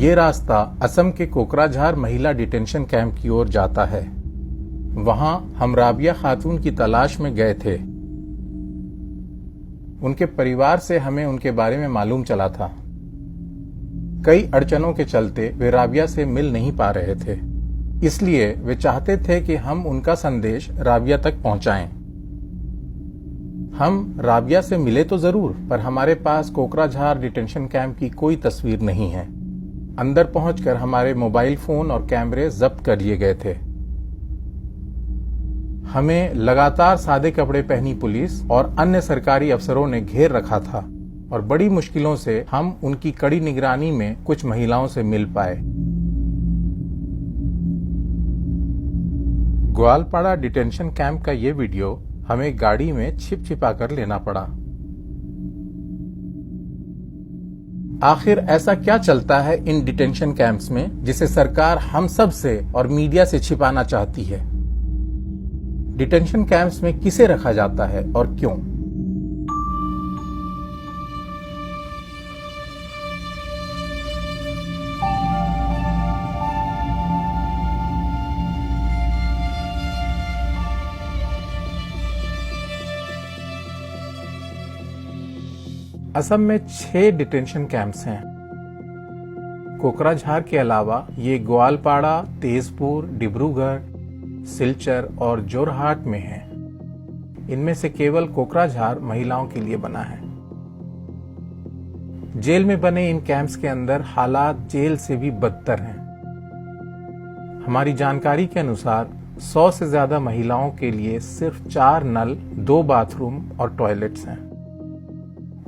ये रास्ता असम के कोकराझार महिला डिटेंशन कैंप की ओर जाता है। वहां हम राबिया खातून की तलाश में गए थे। उनके परिवार से हमें उनके बारे में मालूम चला था। कई अड़चनों के चलते वे राबिया से मिल नहीं पा रहे थे, इसलिए वे चाहते थे कि हम उनका संदेश राबिया तक पहुंचाएं। हम राबिया से मिले तो जरूर, पर हमारे पास कोकराझार डिटेंशन कैंप की कोई तस्वीर नहीं है। अंदर पहुंचकर हमारे मोबाइल फोन और कैमरे जब्त कर लिए गए थे। हमें लगातार सादे कपड़े पहनी पुलिस और अन्य सरकारी अफसरों ने घेर रखा था और बड़ी मुश्किलों से हम उनकी कड़ी निगरानी में कुछ महिलाओं से मिल पाए। ग्वालपाड़ा डिटेंशन कैंप का ये वीडियो हमें गाड़ी में छिप छिपा कर लेना पड़ा। आखिर ऐसा क्या चलता है इन डिटेंशन कैंप्स में जिसे सरकार हम सब से और मीडिया से छिपाना चाहती है? डिटेंशन कैंप्स में किसे रखा जाता है और क्यों? असम में 6 डिटेंशन कैंप्स हैं। कोकराझार के अलावा ये ग्वालपाड़ा, तेजपुर, डिब्रूगढ़, सिलचर और जोरहाट में है। इनमें से केवल कोकराझार महिलाओं के लिए बना है। जेल में बने इन कैंप्स के अंदर हालात जेल से भी बदतर हैं। हमारी जानकारी के अनुसार 100 से ज्यादा महिलाओं के लिए सिर्फ 4 नल, 2 बाथरूम और टॉयलेट्स हैं।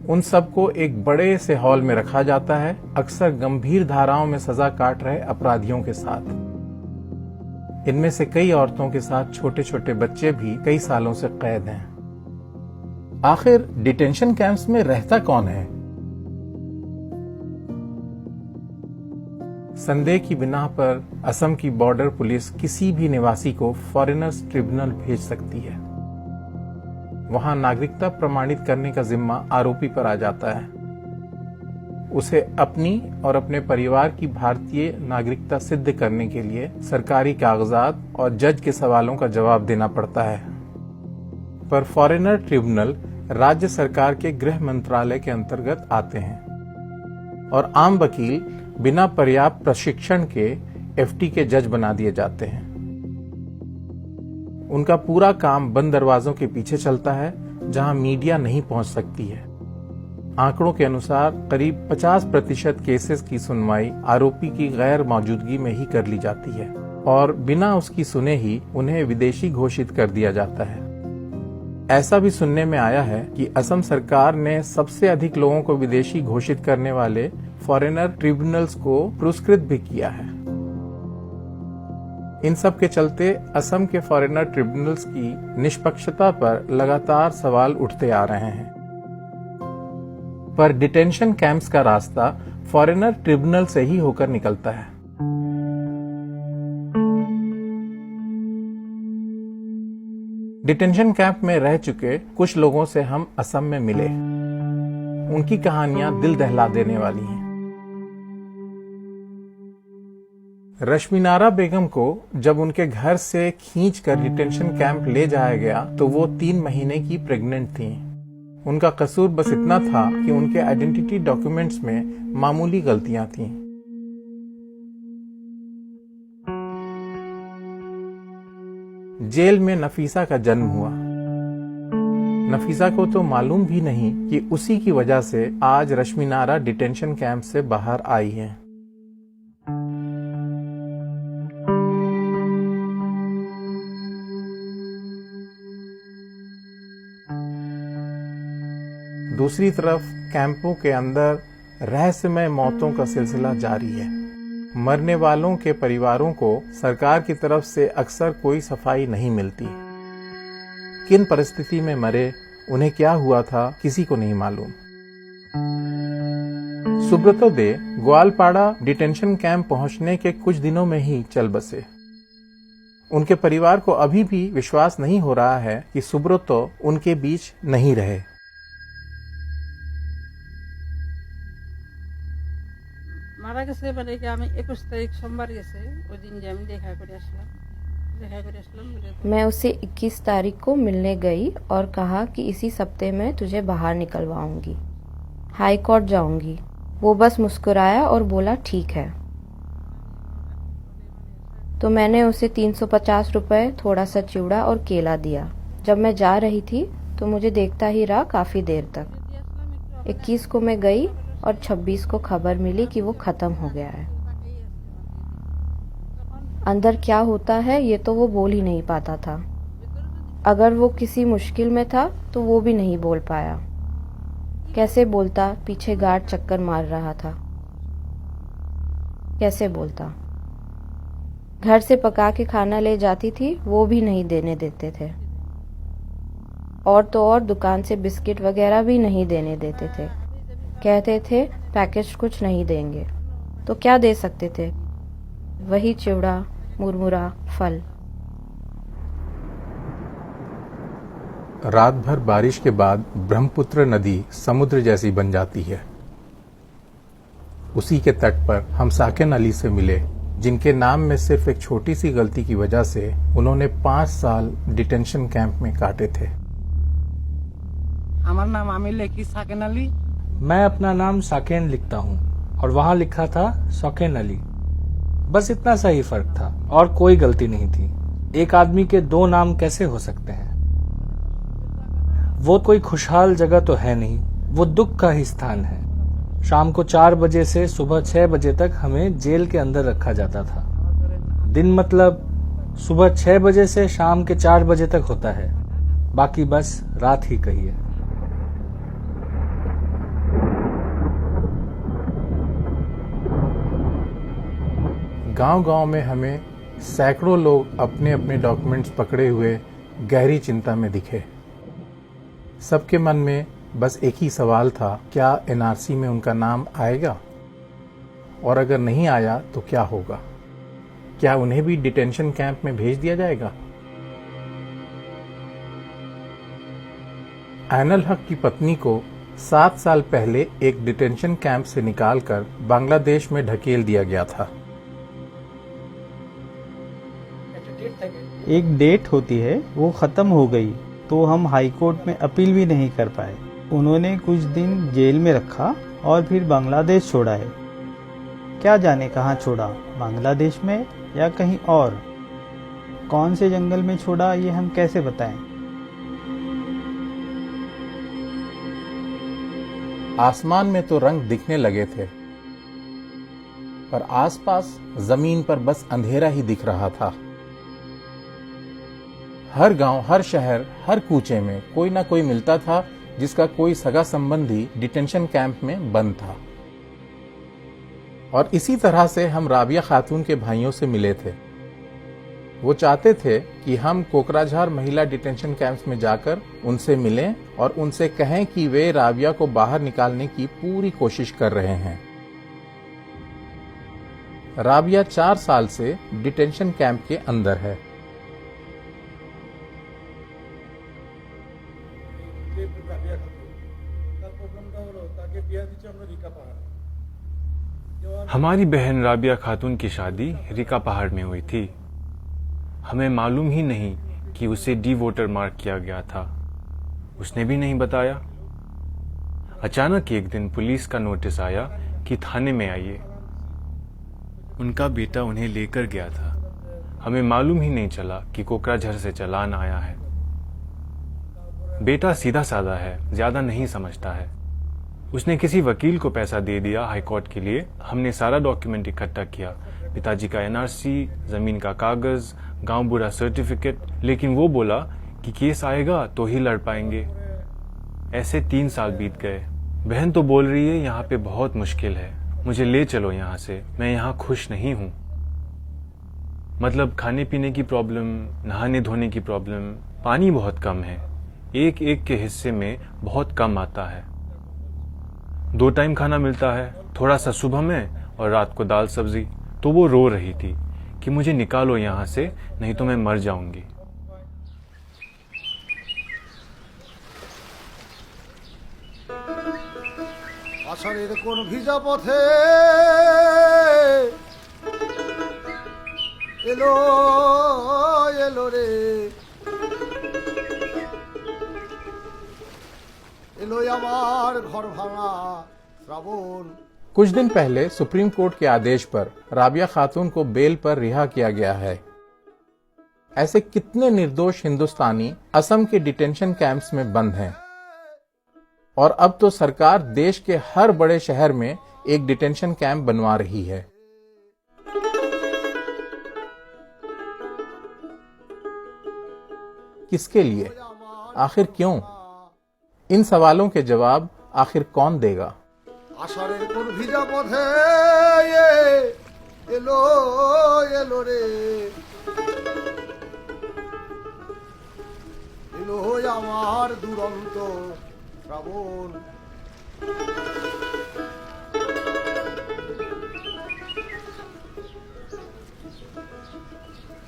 उन सबको एक बड़े से हॉल में रखा जाता है, अक्सर गंभीर धाराओं में सजा काट रहे अपराधियों के साथ। इनमें से कई औरतों के साथ छोटे छोटे बच्चे भी कई सालों से कैद हैं। आखिर डिटेंशन कैंप्स में रहता कौन है? संदेह की बिना पर असम की बॉर्डर पुलिस किसी भी निवासी को फॉरेनर्स ट्रिब्यूनल भेज सकती है। वहां नागरिकता प्रमाणित करने का जिम्मा आरोपी पर आ जाता है। उसे अपनी और अपने परिवार की भारतीय नागरिकता सिद्ध करने के लिए सरकारी कागजात और जज के सवालों का जवाब देना पड़ता है। पर फॉरेनर ट्रिब्यूनल राज्य सरकार के गृह मंत्रालय के अंतर्गत आते हैं और आम वकील बिना पर्याप्त प्रशिक्षण के एफटी के जज बना दिए जाते हैं। उनका पूरा काम बंद दरवाजों के पीछे चलता है, जहां मीडिया नहीं पहुंच सकती है। आंकड़ों के अनुसार करीब 50% केसेस की सुनवाई आरोपी की गैर मौजूदगी में ही कर ली जाती है और बिना उसकी सुने ही उन्हें विदेशी घोषित कर दिया जाता है। ऐसा भी सुनने में आया है कि असम सरकार ने सबसे अधिक लोगों को विदेशी घोषित करने वाले फॉरेनर ट्रिब्यूनल्स को पुरस्कृत भी किया है। इन सब के चलते असम के फॉरेनर ट्रिब्यूनल्स की निष्पक्षता पर लगातार सवाल उठते आ रहे हैं। पर डिटेंशन कैंप्स का रास्ता फॉरेनर ट्रिब्यूनल से ही होकर निकलता है। डिटेंशन कैंप में रह चुके कुछ लोगों से हम असम में मिले। उनकी कहानियां दिल दहला देने वाली हैं। रश्मिनारा बेगम को जब उनके घर से खींचकर डिटेंशन कैंप ले जाया गया तो वो 3 महीने की प्रेग्नेंट थीं। उनका कसूर बस इतना था कि उनके आइडेंटिटी डॉक्यूमेंट्स में मामूली गलतियां थीं। जेल में नफीसा का जन्म हुआ। नफीसा को तो मालूम भी नहीं कि उसी की वजह से आज रश्मिनारा डिटेंशन कैंप से बाहर आई है। दूसरी तरफ कैंपों के अंदर रहस्यमय मौतों का सिलसिला जारी है। मरने वालों के परिवारों को सरकार की तरफ से अक्सर कोई सफाई नहीं मिलती। किन परिस्थिति में मरे, उन्हें क्या हुआ था, किसी को नहीं मालूम। सुब्रतो दे ग्वालपाड़ा डिटेंशन कैंप पहुंचने के कुछ दिनों में ही चल बसे। उनके परिवार को अभी भी विश्वास नहीं हो रहा है कि सुब्रतो उनके बीच नहीं रहे। মারা গেছে মানে কি আমি 21 তারিখ সোমবার গেছে ওই দিন যে আমি দেখা করে আসলাম मैं उसे 21 तारीख को मिलने गई और कहा कि इसी सप्ते में तुझे बाहर निकलवाऊंगी, हाई कोर्ट जाऊंगी। वो बस मुस्कुराया और बोला ठीक है। तो मैंने उसे 350 रुपये, थोड़ा सा चिवड़ा और केला दिया। जब मैं जा रही थी तो मुझे देखता ही रहा काफ़ी देर तक। 21 को मैं गई और 26 को खबर मिली कि वो ख़त्म हो गया है। अंदर क्या होता है ये तो वो बोल ही नहीं पाता था। अगर वो किसी मुश्किल में था तो वो भी नहीं बोल पाया। कैसे बोलता? पीछे गार्ड चक्कर मार रहा था। कैसे बोलता? घर से पका के खाना ले जाती थी, वो भी नहीं देने देते थे। और तो और दुकान से बिस्किट वगैरह भी नहीं देने देते थे। कहते थे पैकेज कुछ नहीं देंगे। तो क्या दे सकते थे? वही चिवड़ा, मुरमुरा, फल। रात भर बारिश के बाद ब्रह्मपुत्र नदी समुद्र जैसी बन जाती है। उसी के तट पर हम साकेन अली से मिले, जिनके नाम में सिर्फ एक छोटी सी गलती की वजह से उन्होंने 5 साल डिटेंशन कैंप में काटे थे। हमारा नाम आमिर लेकी साकेन अली। मैं अपना नाम साकेन लिखता हूँ और वहाँ लिखा था सौकेन अली। बस इतना सा ही फर्क था और कोई गलती नहीं थी। एक आदमी के 2 नाम कैसे हो सकते हैं? वो कोई खुशहाल जगह तो है नहीं, वो दुख का ही स्थान है। शाम को 4 बजे से सुबह 6 बजे तक हमें जेल के अंदर रखा जाता था। दिन मतलब सुबह 6 बजे से शाम के 4 बजे तक होता है, बाकी बस रात ही कहिए। गांव-गांव में हमें सैकड़ों लोग अपने अपने डॉक्यूमेंट्स पकड़े हुए गहरी चिंता में दिखे। सबके मन में बस एक ही सवाल था, क्या एनआरसी में उनका नाम आएगा? और अगर नहीं आया तो क्या होगा? क्या उन्हें भी डिटेंशन कैंप में भेज दिया जाएगा? ऐनल हक की पत्नी को 7 साल पहले एक डिटेंशन कैंप से निकालकर बांग्लादेश में ढकेल दिया गया था। एक डेट होती है, वो ख़त्म हो गई तो हम हाई कोर्ट में अपील भी नहीं कर पाए। उन्होंने कुछ दिन जेल में रखा और फिर बांग्लादेश छोड़ा है। क्या जाने कहाँ छोड़ा, बांग्लादेश में या कहीं और। कौन से जंगल में छोड़ा ये हम कैसे बताएं? आसमान में तो रंग दिखने लगे थे, पर आसपास जमीन पर बस अंधेरा ही दिख रहा था। हर गांव, हर शहर, हर कूचे में कोई ना कोई मिलता था जिसका कोई सगा संबंधी डिटेंशन कैंप में बंद था। और इसी तरह से हम राबिया खातून के भाइयों से मिले थे। वो चाहते थे कि हम कोकराझार महिला डिटेंशन कैंप्स में जाकर उनसे मिलें और उनसे कहें कि वे राबिया को बाहर निकालने की पूरी कोशिश कर रहे हैं। राबिया 4 साल से डिटेंशन कैंप के अंदर है। हमारी बहन राबिया खातून की शादी रिका पहाड़ में हुई थी। हमें मालूम ही नहीं कि उसे डी वोटर मार्क किया गया था। उसने भी नहीं बताया। अचानक एक दिन पुलिस का नोटिस आया कि थाने में आइए। उनका बेटा उन्हें लेकर गया था। हमें मालूम ही नहीं चला कि कोकराझार से चालान आया है। बेटा सीधा साधा है, ज्यादा नहीं समझता है। उसने किसी वकील को पैसा दे दिया हाई कोर्ट के लिए। हमने सारा डॉक्यूमेंट इकट्ठा किया, पिताजी का एनआरसी, जमीन का कागज, गांव बुरा सर्टिफिकेट, लेकिन वो बोला कि केस आएगा तो ही लड़ पाएंगे। ऐसे 3 साल बीत गए। बहन तो बोल रही है यहाँ पे बहुत मुश्किल है, मुझे ले चलो यहाँ से, मैं यहाँ खुश नहीं हूँ। मतलब खाने पीने की प्रॉब्लम, नहाने धोने की प्रॉब्लम, पानी बहुत कम है, एक एक के हिस्से में बहुत कम आता है। 2 टाइम खाना मिलता है, थोड़ा सा सुबह में और रात को दाल सब्जी। तो वो रो रही थी कि मुझे निकालो यहाँ से, नहीं तो मैं मर जाऊंगी। আষাঢ়ের কোন ভিজা পথে এলো এলো রে এলো আমার ঘর ভাঙা শ্রাবণ। कुछ दिन पहले सुप्रीम कोर्ट के आदेश पर राबिया खातून को बेल पर रिहा किया गया है। ऐसे कितने निर्दोष हिंदुस्तानी असम के डिटेंशन कैंप्स में बंद हैं और अब तो सरकार देश के हर बड़े शहर में एक डिटेंशन कैंप बनवा रही है। किसके लिए, आखिर क्यों? इन सवालों के जवाब आखिर कौन देगा? আষাঢ়ের কোন ভিজা পথে এলো এলো রে এলো আমার দুরন্ত শ্রাবণ।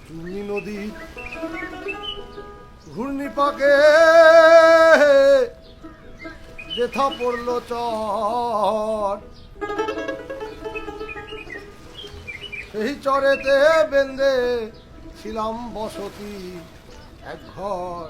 চুনি নদী ঘূর্ণিপাকে যেথা পড়ল চর সেই চরেতে বেঁধে ছিলাম বসতি এক ঘর।